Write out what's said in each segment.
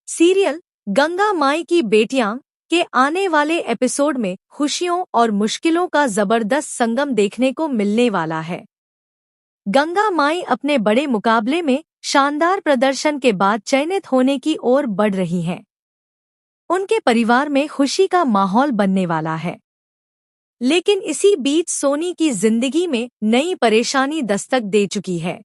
Serial Ganga माई की बेटियां के आने वाले एपिसोड में खुशियों और मुश्किलों का जबरदस्त संगम देखने को मिलने वाला है। गंगा माई अपने बड़े मुकाबले में शानदार प्रदर्शन के बाद चयनित होने की ओर बढ़ रही हैं। उनके परिवार में खुशी का माहौल बनने वाला है। लेकिन इसी बीच सोनी की जिंदगी में नई परेशानी दस्तक दे चुकी है।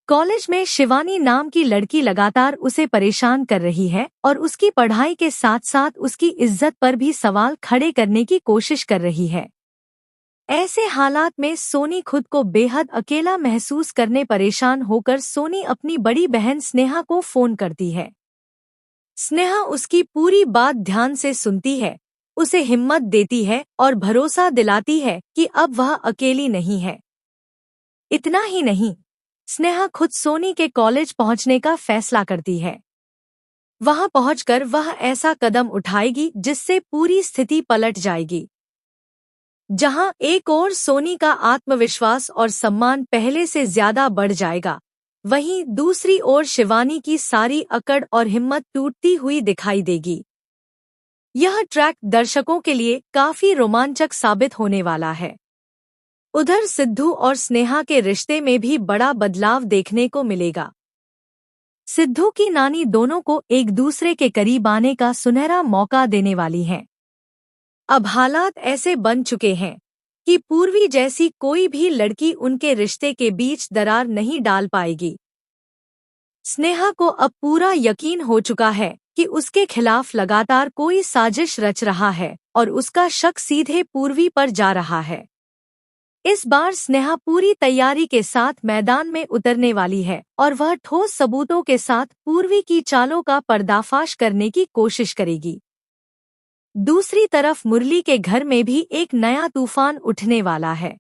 कॉलेज में शिवानी नाम की लड़की लगातार उसे परेशान कर रही है और उसकी पढ़ाई के साथ साथ उसकी इज्जत पर भी सवाल खड़े करने की कोशिश कर रही है। ऐसे हालात में सोनी खुद को बेहद अकेला महसूस करने परेशान होकर सोनी अपनी बड़ी बहन स्नेहा को फोन करती है। स्नेहा उसकी पूरी बात ध्यान से सुनती है, उसे हिम्मत देती है और भरोसा दिलाती है कि अब वह अकेली नहीं है। इतना ही नहीं, स्नेहा खुद सोनी के कॉलेज पहुंचने का फैसला करती है। वहां पहुंचकर वह ऐसा कदम उठाएगी जिससे पूरी स्थिति पलट जाएगी। जहां एक ओर सोनी का आत्मविश्वास और सम्मान पहले से ज्यादा बढ़ जाएगा, वहीं दूसरी ओर शिवानी की सारी अकड़ और हिम्मत टूटती हुई दिखाई देगी। यह ट्रैक दर्शकों के लिए काफी रोमांचक साबित होने वाला है। उधर सिद्धू और स्नेहा के रिश्ते में भी बड़ा बदलाव देखने को मिलेगा। सिद्धू की नानी दोनों को एक दूसरे के करीब आने का सुनहरा मौका देने वाली हैं। अब हालात ऐसे बन चुके हैं कि पूर्वी जैसी कोई भी लड़की उनके रिश्ते के बीच दरार नहीं डाल पाएगी। स्नेहा को अब पूरा यकीन हो चुका है कि उसके खिलाफ लगातार कोई साजिश रच रहा है और उसका शक सीधे पूर्वी पर जा रहा है। इस बार स्नेहा पूरी तैयारी के साथ मैदान में उतरने वाली है और वह ठोस सबूतों के साथ पूर्वी की चालों का पर्दाफाश करने की कोशिश करेगी। दूसरी तरफ मुरली के घर में भी एक नया तूफान उठने वाला है।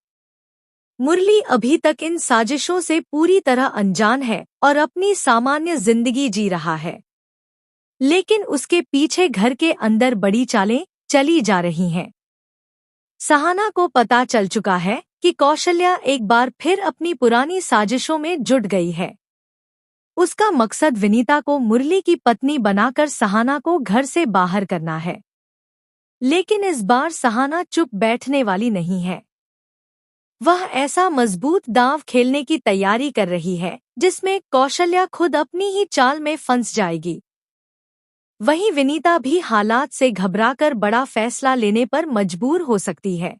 मुरली अभी तक इन साजिशों से पूरी तरह अनजान है और अपनी सामान्य जिंदगी जी रहा है। लेकिन उसके पीछे घर के अंदर बड़ी चालें चली जा रही हैं। सहाना को पता चल चुका है कि कौशल्या एक बार फिर अपनी पुरानी साजिशों में जुट गई है। उसका मकसद विनीता को मुरली की पत्नी बनाकर सहाना को घर से बाहर करना है। लेकिन इस बार सहाना चुप बैठने वाली नहीं है। वह ऐसा मजबूत दांव खेलने की तैयारी कर रही है जिसमें कौशल्या खुद अपनी ही चाल में फंस जाएगी। वहीं विनीता भी हालात से घबराकर बड़ा फैसला लेने पर मजबूर हो सकती है।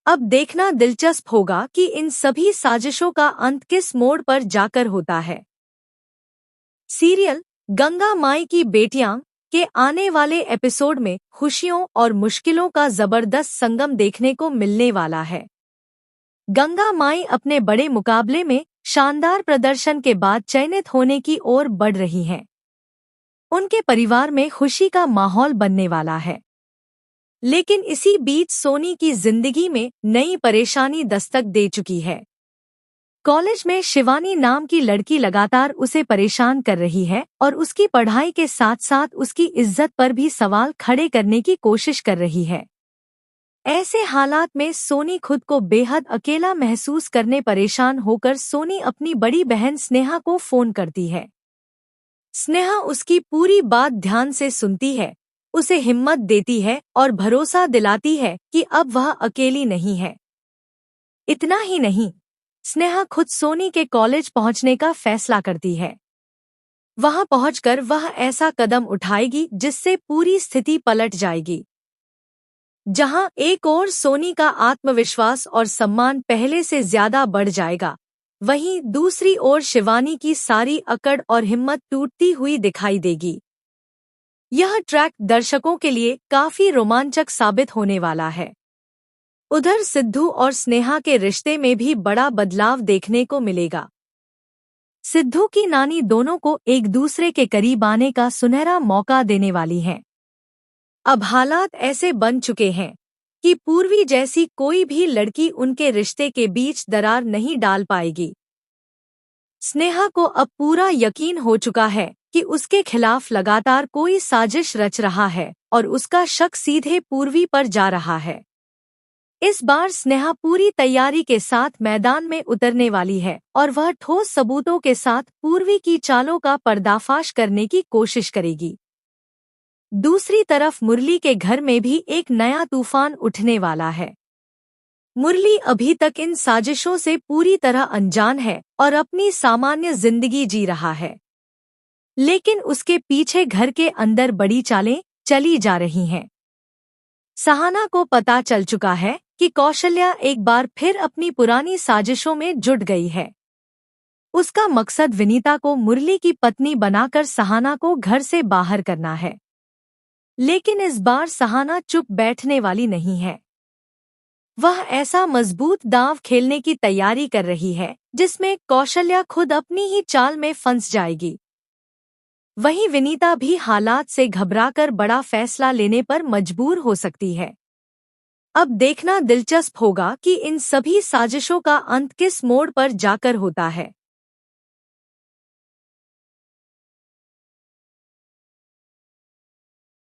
अब देखना दिलचस्प होगा कि इन सभी साजिशों का अंत किस मोड़ पर जाकर होता है। सीरियल गंगा माई की बेटियां के आने वाले एपिसोड में खुशियों और मुश्किलों का जबरदस्त संगम देखने को मिलने वाला है। गंगा माई अपने बड़े मुकाबले में शानदार प्रदर्शन के बाद चयनित होने की ओर बढ़ रही हैं। उनके परिवार में खुशी का माहौल बनने वाला है। लेकिन इसी बीच सोनी की जिंदगी में नई परेशानी दस्तक दे चुकी है। कॉलेज में शिवानी नाम की लड़की लगातार उसे परेशान कर रही है और उसकी पढ़ाई के साथ साथ उसकी इज्जत पर भी सवाल खड़े करने की कोशिश कर रही है। ऐसे हालात में सोनी खुद को बेहद अकेला महसूस करने परेशान होकर सोनी अपनी बड़ी बहन स्नेहा को फोन करती है। स्नेहा उसकी पूरी बात ध्यान से सुनती है, उसे हिम्मत देती है और भरोसा दिलाती है कि अब वह अकेली नहीं है। इतना ही नहीं, स्नेहा खुद सोनी के कॉलेज पहुंचने का फैसला करती है। वहां पहुंचकर वह ऐसा कदम उठाएगी जिससे पूरी स्थिति पलट जाएगी। जहां एक ओर सोनी का आत्मविश्वास और सम्मान पहले से ज्यादा बढ़ जाएगा, वहीं दूसरी ओर शिवानी की सारी अकड़ और हिम्मत टूटती हुई दिखाई देगी। यह ट्रैक दर्शकों के लिए काफी रोमांचक साबित होने वाला है। उधर सिद्धू और स्नेहा के रिश्ते में भी बड़ा बदलाव देखने को मिलेगा। सिद्धू की नानी दोनों को एक दूसरे के करीब आने का सुनहरा मौका देने वाली हैं। अब हालात ऐसे बन चुके हैं कि पूर्वी जैसी कोई भी लड़की उनके रिश्ते के बीच दरार नहीं डाल पाएगी। स्नेहा को अब पूरा यकीन हो चुका है कि उसके खिलाफ लगातार कोई साजिश रच रहा है और उसका शक सीधे पूर्वी पर जा रहा है। इस बार स्नेहा पूरी तैयारी के साथ मैदान में उतरने वाली है और वह ठोस सबूतों के साथ पूर्वी की चालों का पर्दाफाश करने की कोशिश करेगी। दूसरी तरफ मुरली के घर में भी एक नया तूफान उठने वाला है। मुरली अभी तक इन साजिशों से पूरी तरह अनजान है और अपनी सामान्य जिंदगी जी रहा है, लेकिन उसके पीछे घर के अंदर बड़ी चालें चली जा रही हैं। सहाना को पता चल चुका है कि कौशल्या एक बार फिर अपनी पुरानी साजिशों में जुट गई है। उसका मकसद विनीता को मुरली की पत्नी बनाकर सहाना को घर से बाहर करना है। लेकिन इस बार सहाना चुप बैठने वाली नहीं है। वह ऐसा मजबूत दांव खेलने की तैयारी कर रही है जिसमें कौशल्या खुद अपनी ही चाल में फंस जाएगी। वहीं विनीता भी हालात से घबराकर बड़ा फैसला लेने पर मजबूर हो सकती है। अब देखना दिलचस्प होगा कि इन सभी साजिशों का अंत किस मोड़ पर जाकर होता है।